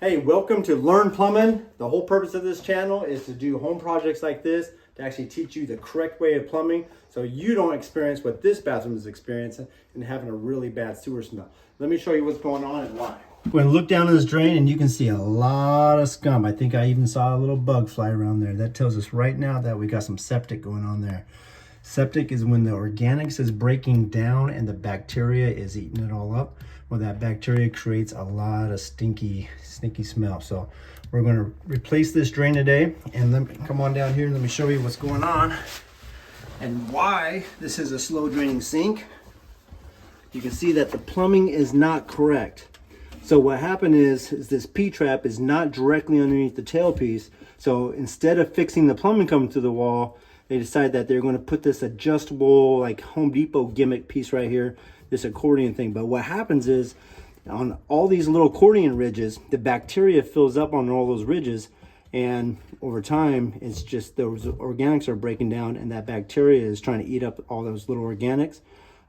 Hey, welcome to Learn Plumbing. The whole purpose of this channel is to do home projects like this, to actually teach you the correct way of plumbing so you don't experience what this bathroom is experiencing and having a really bad sewer smell. Let me show you what's going on and why. We're going to look down in this drain and you can see a lot of scum. I think I even saw a little bug fly around there. That tells us right now that we got some septic going on there. Septic is when the organics is breaking down and the bacteria is eating it all up. Well, that bacteria creates a lot of stinky smell. So we're going to replace this drain today, and let me come on down here and let me show you what's going on and why this is a slow draining sink. You can see that the plumbing is not correct. So what happened is this P-trap is not directly underneath the tailpiece. So instead of fixing the plumbing coming through the wall, they decided that they're going to put this adjustable, like Home Depot gimmick piece right here, this accordion thing. But what happens is on all these little accordion ridges, the bacteria fills up on all those ridges, and over time it's just those organics are breaking down and that bacteria is trying to eat up all those little organics,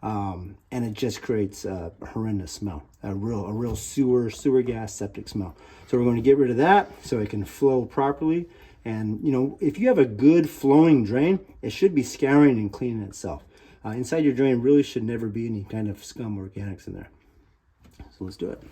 and it just creates a horrendous smell, a real sewer gas septic smell. So we're going to get rid of that so it can flow properly. And you know, if you have a good flowing drain, it should be scouring and cleaning itself. Inside your drain really should never be any kind of scum or organics in there. So let's do it.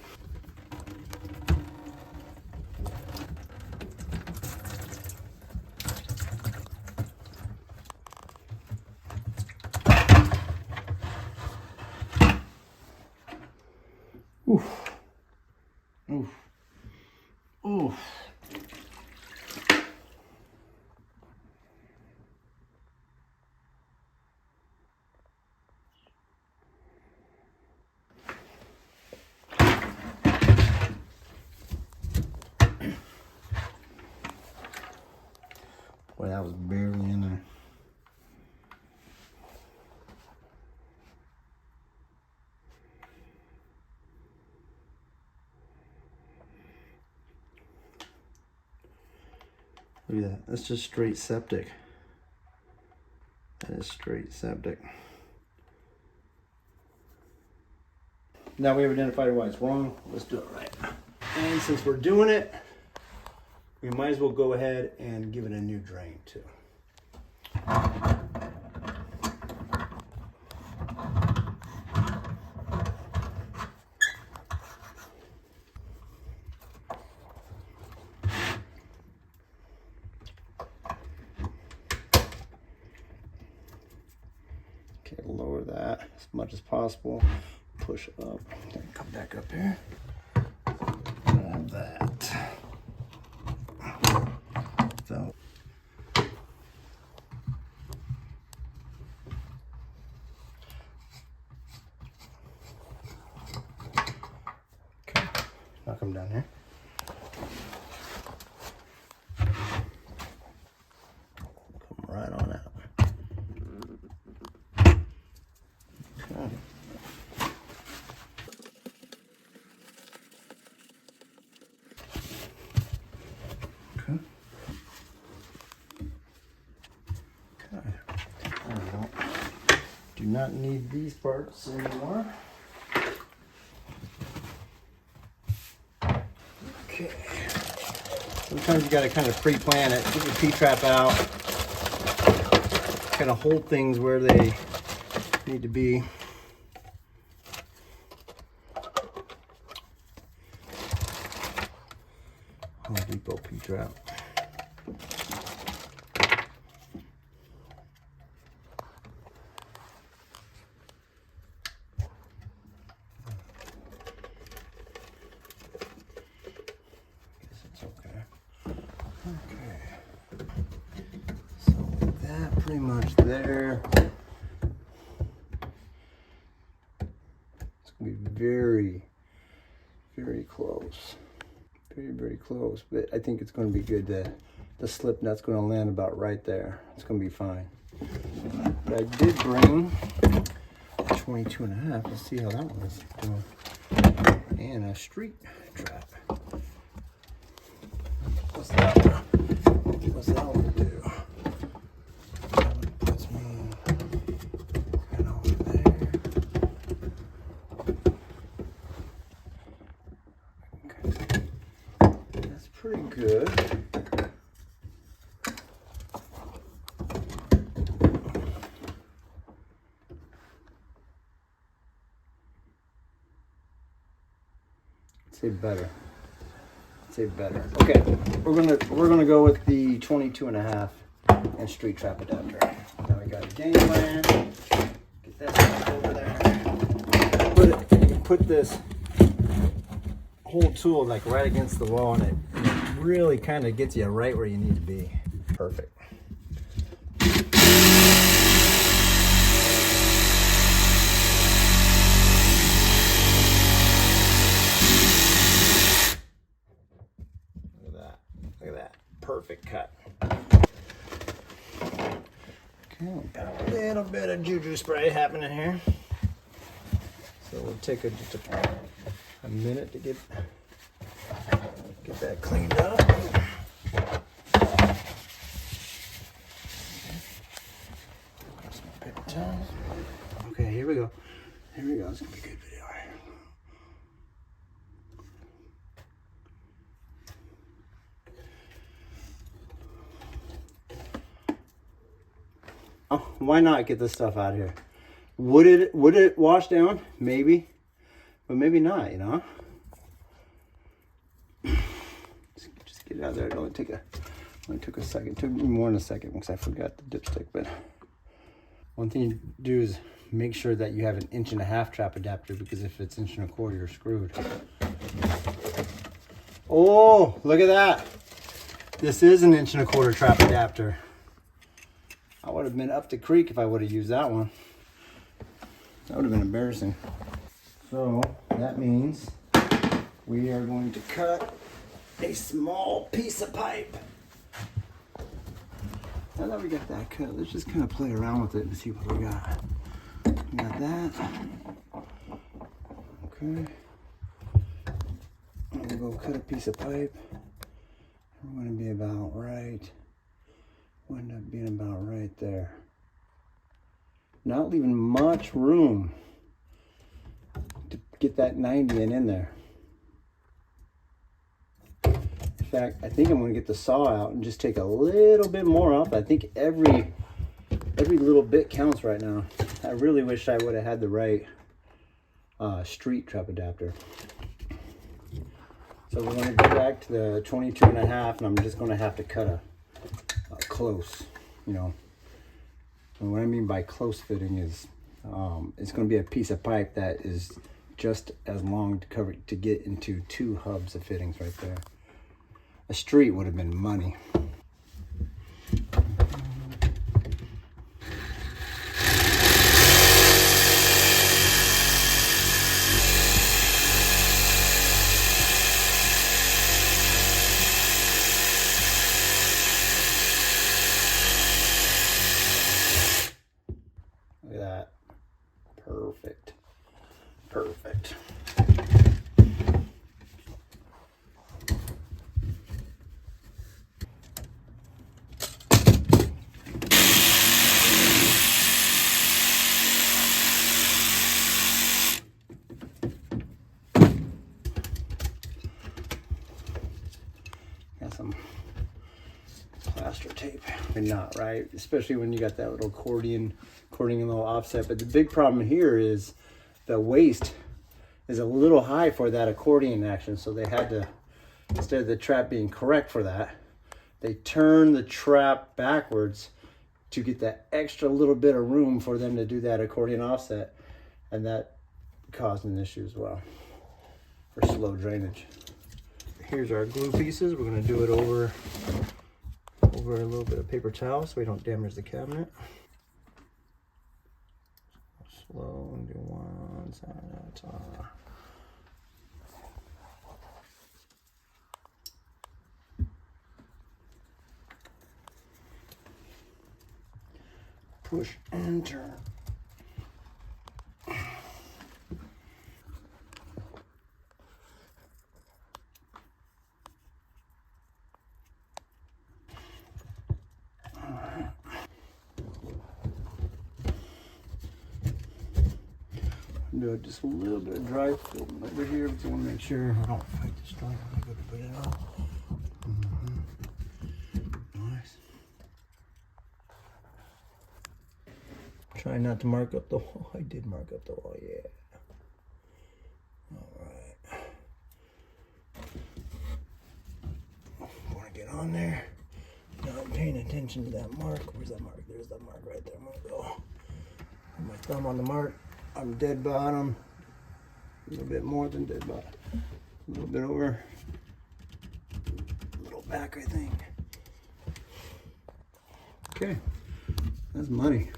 Oof. Oof. Oof. Boy, that was barely in there. Look at that. That's just straight septic. That is straight septic. Now we have identified why it's wrong. Let's do it right. And since we're doing it, we might as well go ahead and give it a new drain too. Okay, lower that as much as possible. Push up. Then come back up here. Grab that. So. Okay. Now come down here. Come right on out. Okay. Do not need these parts anymore. Okay. Sometimes you got to kind of pre-plan it. Get your P-trap out. Kind of hold things where they need to be. Home Depot P-trap. Pretty much there. It's gonna be very close. Very close. But I think it's gonna be good. The slip nut's gonna land about right there. It's gonna be fine. But I did bring a 22 and a half. Let's see how that one is doing. And a street trap. What's that one? What's that one do? pretty good. Say better. Say better. Okay, we're gonna go with the 22.5 inch street trap adapter. Now we got a gangland. Get that stuff over there. Put this whole tool like right against the wall, and it really kind of gets you right where you need to be. Perfect. Look at that. Perfect cut. Okay, got a little bit of juju spray happening here. So we'll take just a minute to get that cleaned up. Some paper towels. Okay, here we go. Here we go. It's gonna be a good video right here. Oh, why not get this stuff out of here? Would it wash down? Maybe, but maybe not. You know. Just get it out of there. It only took a second. It took me more than a second because I forgot the dipstick. But one thing you do is make sure that you have an 1.5 inch trap adapter, because if it's 1.25 inch, you're screwed. Oh, look at that! This is an 1.25 inch trap adapter. I would have been up the creek if I would have used that one. That would have been embarrassing. So that means we are going to cut a small piece of pipe. Now that we got that cut, let's just kind of play around with it and see what we got. We got that. Okay. I'm gonna go cut a piece of pipe. We're gonna be about right. We'll end up being about right there. Not leaving much room to get that 90 in there. In fact, I think I'm going to get the saw out and just take a little bit more off. I think every little bit counts right now. I really wish I would have had the right street trap adapter. So we're going to go back to the 22.5, and I'm just going to have to cut a close, you know. And what I mean by close fitting is it's going to be a piece of pipe that is just as long to cover to get into 2 hubs of fittings right there. A street would have been money. Look at that. Perfect. Perfect. Got some plaster tape. And not right, especially when you got that little accordion a little offset. But the big problem here is the waist is a little high for that accordion action, so they had to, instead of the trap being correct for that, they turn the trap backwards to get that extra little bit of room for them to do that accordion offset, and that caused an issue as well for slow drainage. Here's our glue pieces. We're going to do it over a little bit of paper towel so we don't damage the cabinet. Slow and do one side at a time. Push and turn. Do just a little bit of dry filling over here because I want to make sure I don't fight this joint when I go to put it on. Try not to mark up the wall. I did mark up the wall, yeah. All right. Want to get on there. Now I'm paying attention to that mark. Where's that mark? There's that mark right there. I'm going to go. Put my thumb on the mark. I'm dead bottom. A little bit more than dead bottom. A little bit over. A little back, I think. Okay. That's muddy.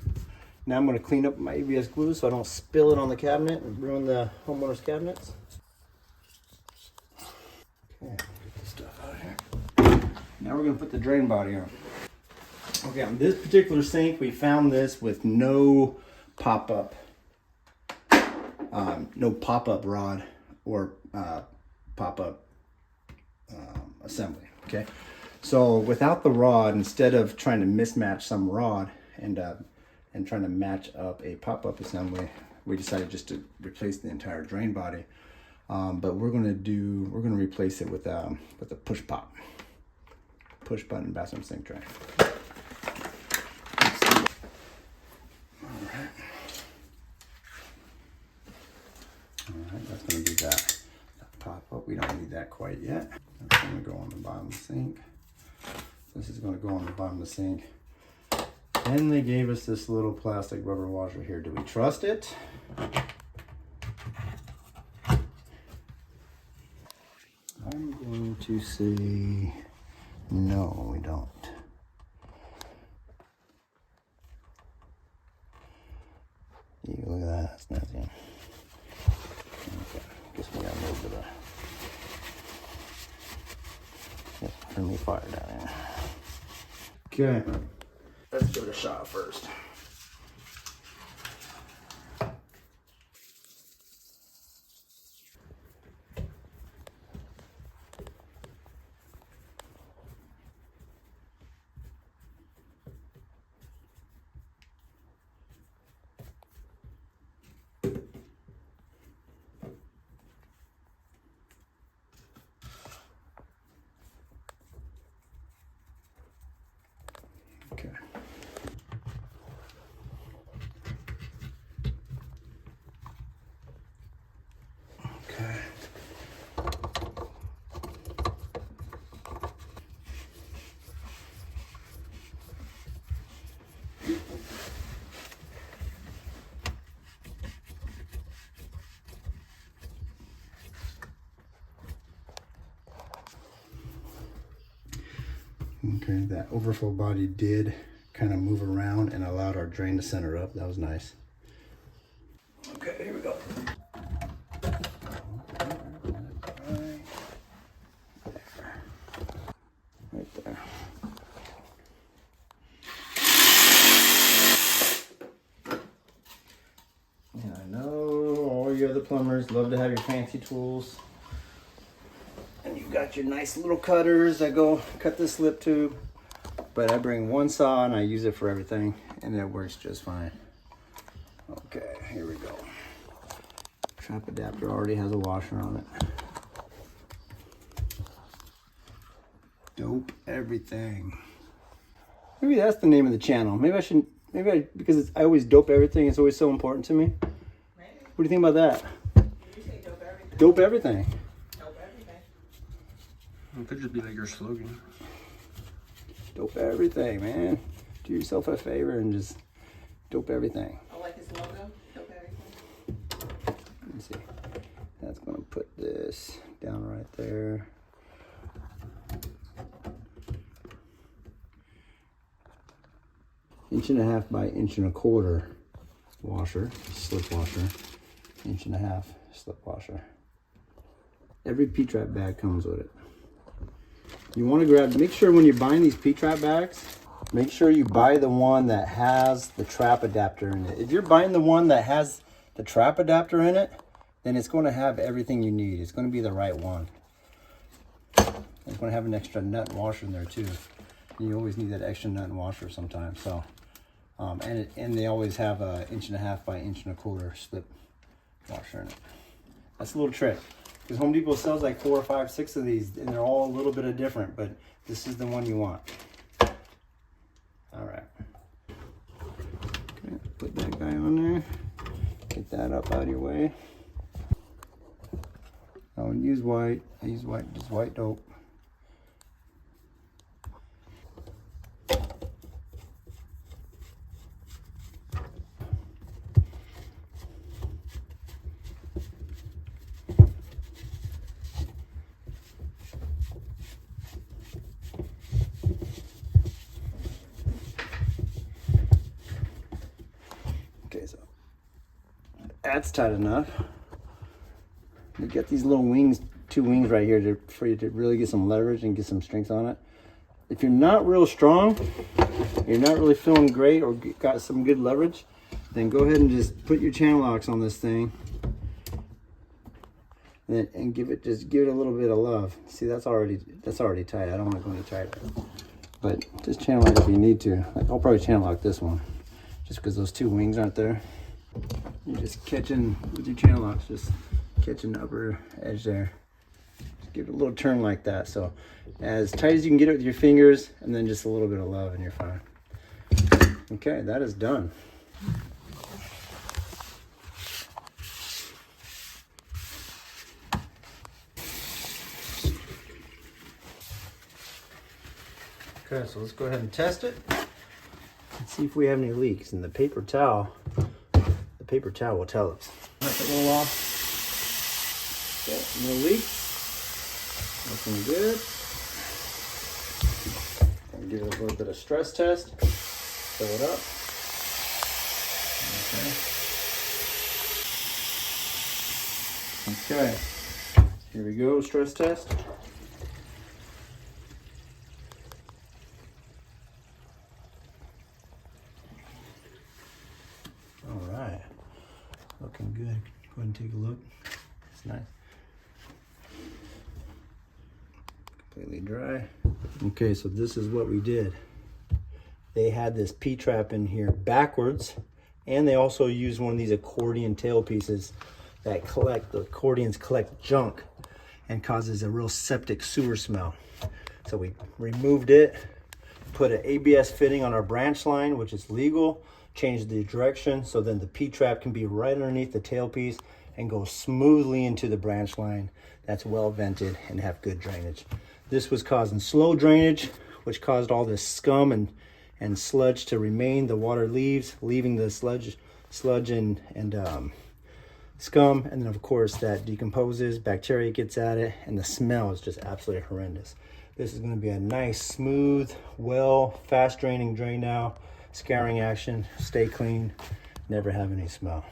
Now I'm going to clean up my ABS glue so I don't spill it on the cabinet and ruin the homeowner's cabinets. Okay, get this stuff out of here. Now we're going to put the drain body on. Okay, on this particular sink, we found this with no pop-up rod or pop-up assembly. Okay, so without the rod, instead of trying to mismatch some rod and trying to match up a pop-up assembly, we decided just to replace the entire drain body. But we're gonna replace it with a push button bathroom sink drain. All right, that's gonna be that pop-up. We don't need that quite yet. That's gonna go on the bottom of the sink. This is gonna go on the bottom of the sink. And they gave us this little plastic rubber washer here. Do we trust it? I'm going to say no, we don't. Ew, look at that, that's nasty. Okay, guess we got a little bit of friendly fire down here. Okay. Let's give it a shot first. Okay. Okay, that overflow body did kind of move around and allowed our drain to center up. That was nice. Okay, here we go. Right there. And I know all you other plumbers love to have your fancy tools. And you've got your nice little cutters that go cut the slip tube. But I bring one saw and I use it for everything, and it works just fine. Okay, here we go. Trap adapter already has a washer on it. Dope everything. Maybe that's the name of the channel. Because I always dope everything. It's always so important to me. Maybe. What do you think about that? You say dope everything. Dope everything. Dope everything. It could just be like your slogan. Dope everything, man. Do yourself a favor and just dope everything. I like his logo. Dope everything. Let me see. That's gonna put this down right there. Inch and a half by inch and a quarter washer, slip washer. Inch and a half slip washer. Every P-trap bag comes with it. You want to make sure when you're buying these P-trap bags, make sure you buy the one that has the trap adapter in it. If you're buying the one that has the trap adapter in it, then it's going to have everything you need. It's going to be the right one. It's going to have an extra nut and washer in there too. You always need that extra nut and washer sometimes. So, and they always have a inch and a half by inch and a quarter slip washer in it. That's a little trick. Because Home Depot sells like 4 or 5, 6 of these, and they're all a little bit of different, but this is the one you want. All right. Okay, put that guy on there. Get that up out of your way. I don't use white. I use white, just white dope. Okay, so that's tight enough. You get these little wings, 2 wings right here for you to really get some leverage and get some strength on it. If you're not real strong, you're not really feeling great or got some good leverage, then go ahead and just put your channel locks on this thing and give it a little bit of love. See, that's already tight. I don't want to go any tighter, but just channel lock if you need to. Like, I'll probably channel lock this one just because those 2 wings aren't there. You're just catching with your channel locks, just catching the upper edge there. Just give it a little turn like that. So as tight as you can get it with your fingers, and then just a little bit of love and you're fine. Okay, that is done. Okay, so let's go ahead and test it and see if we have any leaks. And the paper towel will tell us. Knock it a little off. Okay, no leaks. Looking good. And give it a little bit of stress test. Fill it up. Okay. Okay. Here we go, stress test. All right. Looking good. Go ahead and take a look. It's nice. Completely dry. Okay, so this is what we did. They had this P-trap in here backwards, and they also used one of these accordion tail pieces that the accordions collect junk and causes a real septic sewer smell. So we removed it, put an ABS fitting on our branch line, which is legal, changed the direction so then the P-trap can be right underneath the tailpiece and go smoothly into the branch line that's well vented and have good drainage. This was causing slow drainage, which caused all this scum and sludge to remain. The water leaves, leaving the sludge and scum, and then of course that decomposes, bacteria gets at it, and the smell is just absolutely horrendous. This is going to be a nice, smooth, well, fast draining drain now, scouring action, stay clean, never have any smell.